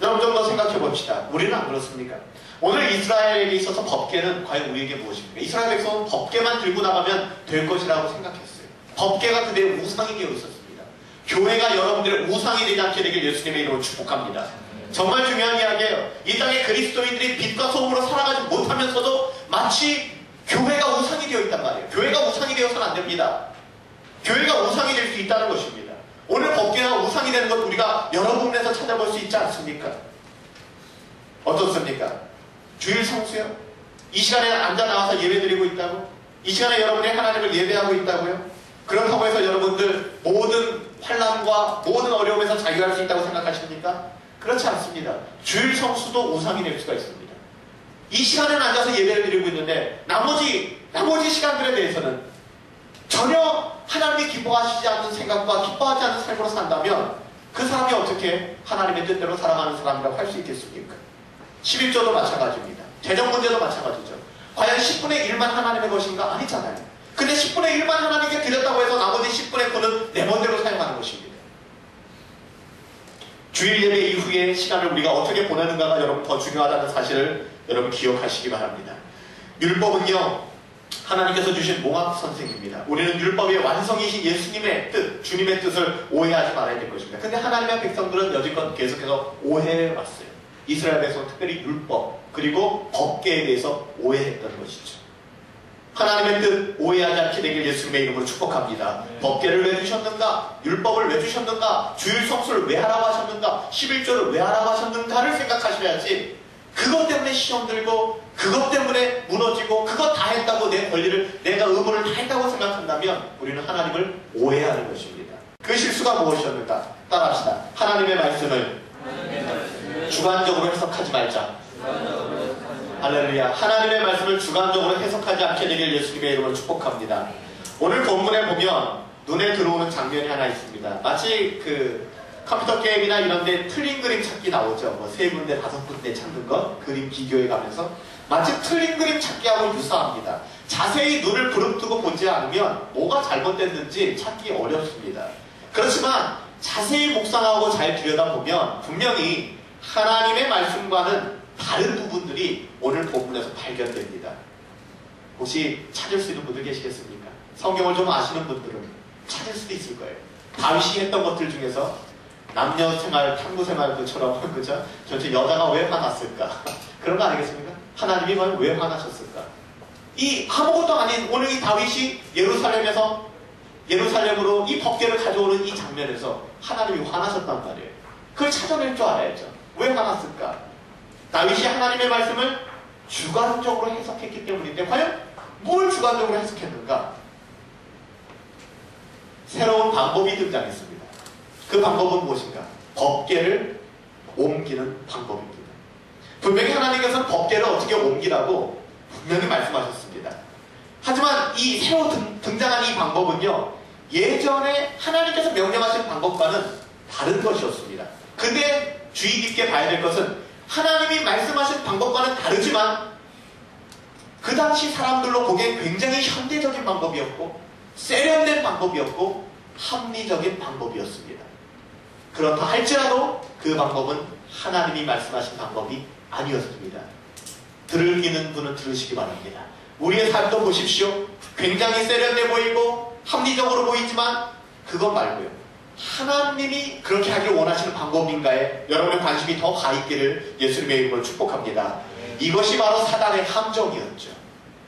여러분 좀 더 생각해 봅시다. 우리는 안 그렇습니까? 오늘 이스라엘에게 있어서 법궤는 과연 우리에게 무엇입니까? 이스라엘 백성은 법궤만 들고 나가면 될 것이라고 생각했어요. 법궤가 그대의 우상이 되어 있었습니다. 교회가 여러분들의 우상이 되지 않게 되길 예수님의 이름으로 축복합니다. 정말 중요한 이야기예요. 이 땅에 그리스도인들이 빛과 소금으로 살아가지 못하면서도 마치 교회가 우상이 되어 있단 말이에요. 교회가 우상이 되어서는 안 됩니다. 교회가 우상이 될 수 있다는 것입니다. 오늘 법궤가 우상이 되는 것 우리가 여러 부분에서 찾아볼 수 있지 않습니까? 어떻습니까? 주일 성수요? 이 시간에 앉아 나와서 예배 드리고 있다고? 이 시간에 여러분이 하나님을 예배하고 있다고요? 그렇다고 해서 여러분들 모든 환난과 모든 어려움에서 자유할 수 있다고 생각하십니까? 그렇지 않습니다. 주일 성수도 우상이 될 수가 있습니다. 이 시간에는 앉아서 예배를 드리고 있는데 나머지 시간들에 대해서는 전혀 하나님이 기뻐하시지 않는 생각과 기뻐하지 않는 삶으로 산다면 그 사람이 어떻게 하나님의 뜻대로 살아가는 사람이라고 할 수 있겠습니까? 11조도 마찬가지입니다. 재정 문제도 마찬가지죠. 과연 10분의 1만 하나님의 것인가? 아니잖아요. 근데 10분의 1만 하나님께 드렸다고 해서 나머지 10분의 9는 내 멋대로 사용하는 것입니다. 주일 예배 이후의 시간을 우리가 어떻게 보내는가가 여러분 더 중요하다는 사실을 여러분 기억하시기 바랍니다. 율법은요, 하나님께서 주신 몽학 선생입니다. 우리는 율법의 완성이신 예수님의 뜻, 주님의 뜻을 오해하지 말아야 될 것입니다. 근데 하나님의 백성들은 여지껏 계속해서 오해해왔어요. 이스라엘 백성은 특별히 율법, 그리고 법계에 대해서 오해했던 것이죠. 하나님의 뜻 오해하지 않게 되길 예수님의 이름으로 축복합니다. 법궤를 왜 주셨는가? 율법을 왜 주셨는가? 주일 성수를 왜 하라고 하셨는가? 11조를 왜 하라고 하셨는가를 생각하셔야지 그것 때문에 시험 들고 그것 때문에 무너지고 그것 다 했다고 내 권리를 내가 의무를 다 했다고 생각한다면 우리는 하나님을 오해하는 것입니다. 그 실수가 무엇이었는가? 따라합시다. 하나님의 말씀을 주관적으로 해석하지 말자. 할렐루야. 하나님의 말씀을 주관적으로 해석하지 않게 되길 예수님의 이름으로 축복합니다. 오늘 본문에 보면 눈에 들어오는 장면이 하나 있습니다. 마치 그 컴퓨터 게임이나 이런 데 틀린 그림 찾기 나오죠. 뭐 3군데 5군데 찾는 것, 그림 비교해 가면서 마치 틀린 그림 찾기하고 유사합니다. 자세히 눈을 부릅뜨고 보지 않으면 뭐가 잘못됐는지 찾기 어렵습니다. 그렇지만 자세히 묵상하고 잘 들여다보면 분명히 하나님의 말씀과는 다른 부분들이 오늘 본문에서 발견됩니다. 혹시 찾을 수 있는 분들 계시겠습니까? 성경을 좀 아시는 분들은 찾을 수도 있을 거예요. 다윗이 했던 것들 중에서 남녀생활, 탐구생활처럼 그죠? 전체 여자가 왜 화났을까? 그런 거 아니겠습니까? 하나님이 왜 화나셨을까? 이 아무것도 아닌 오늘 이 다윗이 예루살렘으로 이 법궤를 가져오는 이 장면에서 하나님이 화나셨단 말이에요. 그걸 찾아낼 줄 알아야죠. 왜 화났을까? 다윗이 하나님의 말씀을 주관적으로 해석했기 때문인데 과연 뭘 주관적으로 해석했는가? 새로운 방법이 등장했습니다. 그 방법은 무엇인가? 법궤를 옮기는 방법입니다. 분명히 하나님께서는 법궤를 어떻게 옮기라고 분명히 말씀하셨습니다. 하지만 이 새로 등장한 이 방법은요, 예전에 하나님께서 명령하신 방법과는 다른 것이었습니다. 근데 주의 깊게 봐야 될 것은 하나님이 말씀하신 방법과는 다르지만 그 당시 사람들로 보기엔 굉장히 현대적인 방법이었고 세련된 방법이었고 합리적인 방법이었습니다. 그렇다 할지라도 그 방법은 하나님이 말씀하신 방법이 아니었습니다. 들으시는 분은 들으시기 바랍니다. 우리의 삶도 보십시오. 굉장히 세련돼 보이고 합리적으로 보이지만 그것 말고요, 하나님이 그렇게 하기를 원하시는 방법인가에 여러분의 관심이 더 가 있기를 예수님의 이름으로 축복합니다. 이것이 바로 사단의 함정이었죠.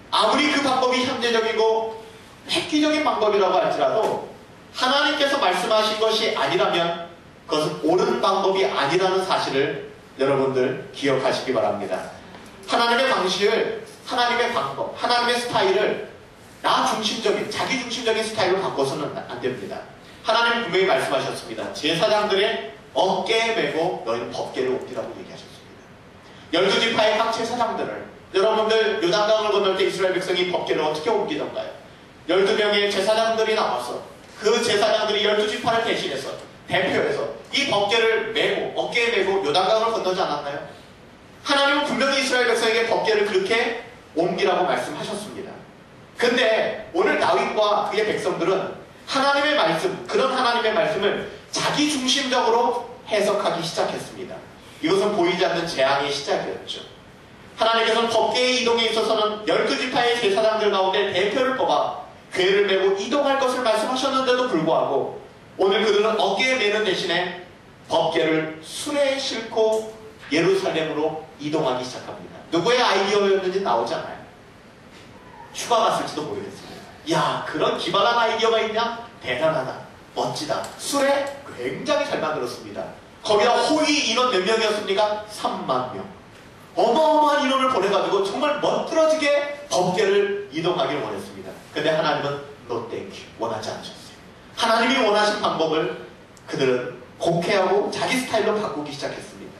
아무리 그 방법이 현대적이고 획기적인 방법이라고 할지라도 하나님께서 말씀하신 것이 아니라면 그것은 옳은 방법이 아니라는 사실을 여러분들 기억하시기 바랍니다. 하나님의 방식을, 하나님의 방법, 하나님의 스타일을 나 중심적인, 자기 중심적인 스타일로 바꿔서는 안 됩니다. 하나님은 분명히 말씀하셨습니다. 제사장들의 어깨에 메고 너희는 법궤를 옮기라고 얘기하셨습니다. 12지파의 각 제사장들을, 여러분들 요단강을 건널 때 이스라엘 백성이 법궤를 어떻게 옮기던가요? 12명의 제사장들이 나와서 그 제사장들이 12지파를 대신해서, 대표해서 이 법궤를 메고 어깨에 메고 요단강을 건너지 않았나요? 하나님은 분명히 이스라엘 백성에게 법궤를 그렇게 옮기라고 말씀하셨습니다. 근데 오늘 다윗과 그의 백성들은 하나님의 말씀, 그런 하나님의 말씀을 자기 중심적으로 해석하기 시작했습니다. 이것은 보이지 않는 재앙의 시작이었죠. 하나님께서는 법궤의 이동에 있어서는 12지파의 제사장들 가운데 대표를 뽑아 궤를 메고 이동할 것을 말씀하셨는데도 불구하고 오늘 그들은 어깨에 메는 대신에 법궤를 수레에 싣고 예루살렘으로 이동하기 시작합니다. 누구의 아이디어였는지 나오지 않아요. 휴가 갔을지도 모르겠습니다. 야, 그런 기발한 아이디어가 있냐? 대단하다. 멋지다. 수레 굉장히 잘 만들었습니다. 거기다 호위 인원 몇 명이었습니까? 3만 명. 어마어마한 인원을 보내가지고 정말 멋들어지게 법궤를 이동하기를 원했습니다. 근데 하나님은 no thank you. 원하지 않으셨어요. 하나님이 원하신 방법을 그들은 곡해하고 자기 스타일로 바꾸기 시작했습니다.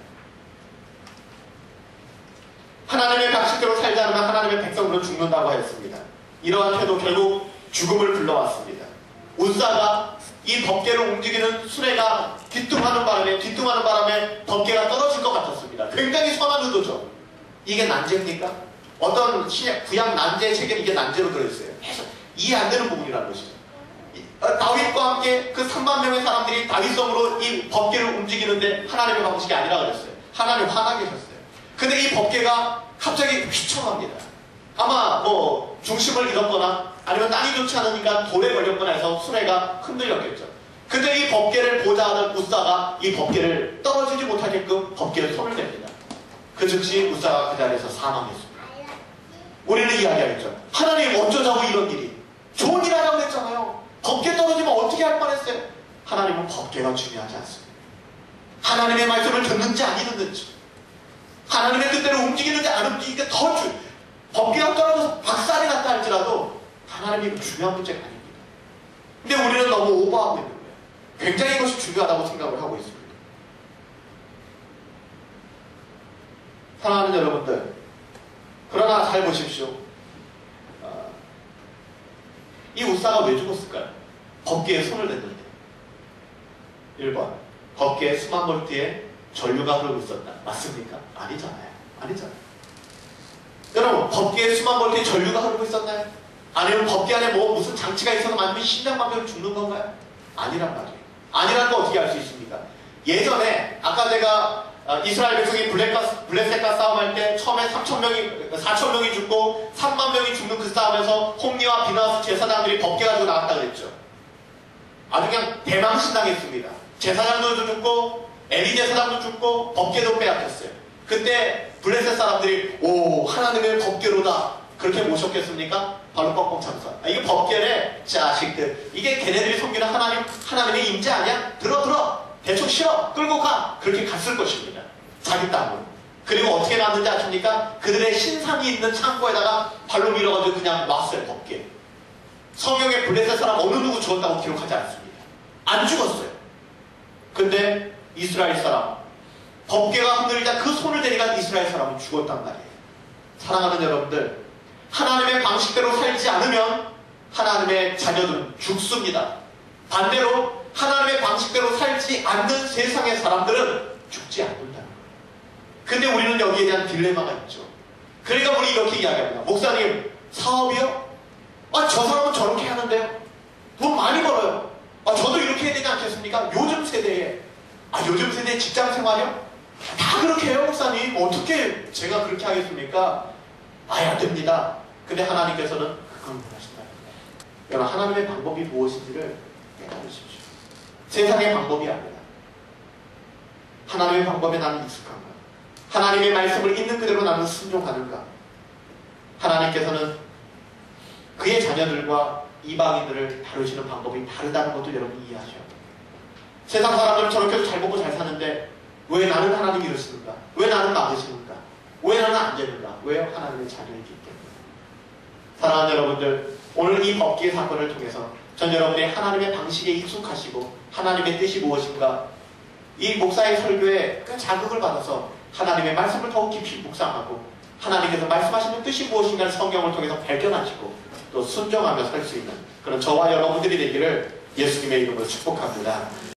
하나님의 방식대로 살지 않으면 하나님의 백성으로 죽는다고 하였습니다. 이러한 태도 결국 죽음을 불러왔습니다. 우사가 이 법궤를 움직이는 수레가 뒤뚱하는 바람에 법궤가 떨어질 것 같았습니다. 굉장히 선한 의도죠. 이게 난제입니까? 어떤 구약 난제 책에 이게 난제로 들어있어요. 이해 안 되는 부분이라는 것이죠. 다윗과 함께 그 3만 명의 사람들이 다윗성으로 이 법궤를 움직이는데 하나님의 방식이 아니라 그랬어요. 하나님 화나게 하셨어요. 근데 이 법궤가 갑자기 휘청합니다. 아마 뭐 중심을 잃었거나 아니면 땅이 좋지 않으니까 돌에 걸렸거나 해서 수레가 흔들렸겠죠. 근데 이 법궤를 보자 하던 우사가 이 법궤를 떨어지지 못하게끔 법궤에 손을 댑니다. 그 즉시 우사가 그 자리에서 사망했습니다. 우리는 이야기하겠죠. 하나님 어쩌자고 이런 일이. 좋은 일 하라고 했잖아요. 법궤 떨어지면 어떻게 할 뻔했어요. 하나님은 법궤가 중요하지 않습니다. 하나님의 말씀을 듣는지 안 듣는지, 하나님의 뜻대로 움직이는지 안 움직이는지 더 중요해요. 법궤가 떨어져서 박살이 났다 할지라도 하나님이 중요한 문제가 아닙니다. 근데 우리는 너무 오버하고 있는 거예요. 굉장히 이것이 중요하다고 생각을 하고 있습니다. 사랑하는 여러분들, 그러나 잘 보십시오. 이 우사가 왜 죽었을까요? 법궤에 손을 댔는데. 1번, 법궤에 수만 볼트의 전류가 흐르고 있었다. 맞습니까? 아니잖아요. 아니잖아요. 여러분, 법궤에 수만 볼트의 전류가 흐르고 있었나요? 아니면 법궤 안에 뭐 무슨 장치가 있어서 만들면 심장마비로 죽는 건가요? 아니란 말이에요. 아니란 거 어떻게 알 수 있습니까? 예전에 아까 제가 이스라엘 백성이 블레셋과 싸움할 때 처음에 4,000명이 죽고 3만 명이 죽는 그 싸움에서 홈리와 비나스 제사장들이 법궤 가지고 나왔다 그랬죠. 아주 그냥 대망신당했습니다. 제사장들도 죽고 엘리 제사장도 죽고 법궤도 빼앗겼어요. 그때 블레셋 사람들이 오, 하나님의 법궤로다 그렇게 모셨겠습니까? 바로 뻥뻥 참사. 이게 법궤래 자식들. 이게 걔네들이 섬기는 하나님의 임재 아니야? 들어 대충 실어 끌고 가. 그렇게 갔을 것입니다. 자기 땅으로. 그리고 어떻게 놨는지 아십니까? 그들의 신상이 있는 창고에다가 발로 밀어가지고 그냥 놨어요. 법궤. 성경에 블레셋 사람 어느 누구 죽었다고 기록하지 않습니다. 안 죽었어요. 근데 이스라엘 사람 법궤가 흔들리자 그 손을 대니까 이스라엘 사람은 죽었단 말이에요. 사랑하는 여러분들, 하나님의 방식대로 살지 않으면 하나님의 자녀들은 죽습니다. 반대로 하나님의 방식대로 살지 않는 세상의 사람들은 죽지 않는다는 거예요. 근데 우리는 여기에 대한 딜레마가 있죠. 그러니까 우리 이렇게 이야기합니다. 목사님, 사업이요? 저 사람은 저렇게 하는데요? 돈 많이 벌어요. 저도 이렇게 해야 되지 않겠습니까? 요즘 세대에 직장 생활이요? 다 그렇게 해요, 목사님. 어떻게 제가 그렇게 하겠습니까? 안 됩니다. 근데 하나님께서는 그건 원하신다. 여러분, 하나님의 방법이 무엇인지를 깨달으십시오. 세상의 방법이 아니라 하나님의 방법에 나는 익숙한가? 하나님의 말씀을 있는 그대로 나는 순종하는가? 하나님께서는 그의 자녀들과 이방인들을 다루시는 방법이 다르다는 것도 여러분이 이해하셔야 돼요. 세상 사람들은 저렇게도 잘 먹고 잘 사는데 왜 나는 하나님 이러시는가? 왜 나는 막으시는가? 왜 나는 안 되는가? 왜요? 하나님의 자녀이기 때문에. 사랑하는 여러분들, 오늘 이 법궤 사건을 통해서 전 여러분이 하나님의 방식에 익숙하시고 하나님의 뜻이 무엇인가, 이 목사의 설교에 그 자극을 받아서 하나님의 말씀을 더욱 깊이 묵상하고 하나님께서 말씀하시는 뜻이 무엇인가를 성경을 통해서 발견하시고 또 순종하며 살 수 있는 그런 저와 여러분들이 되기를 예수님의 이름으로 축복합니다.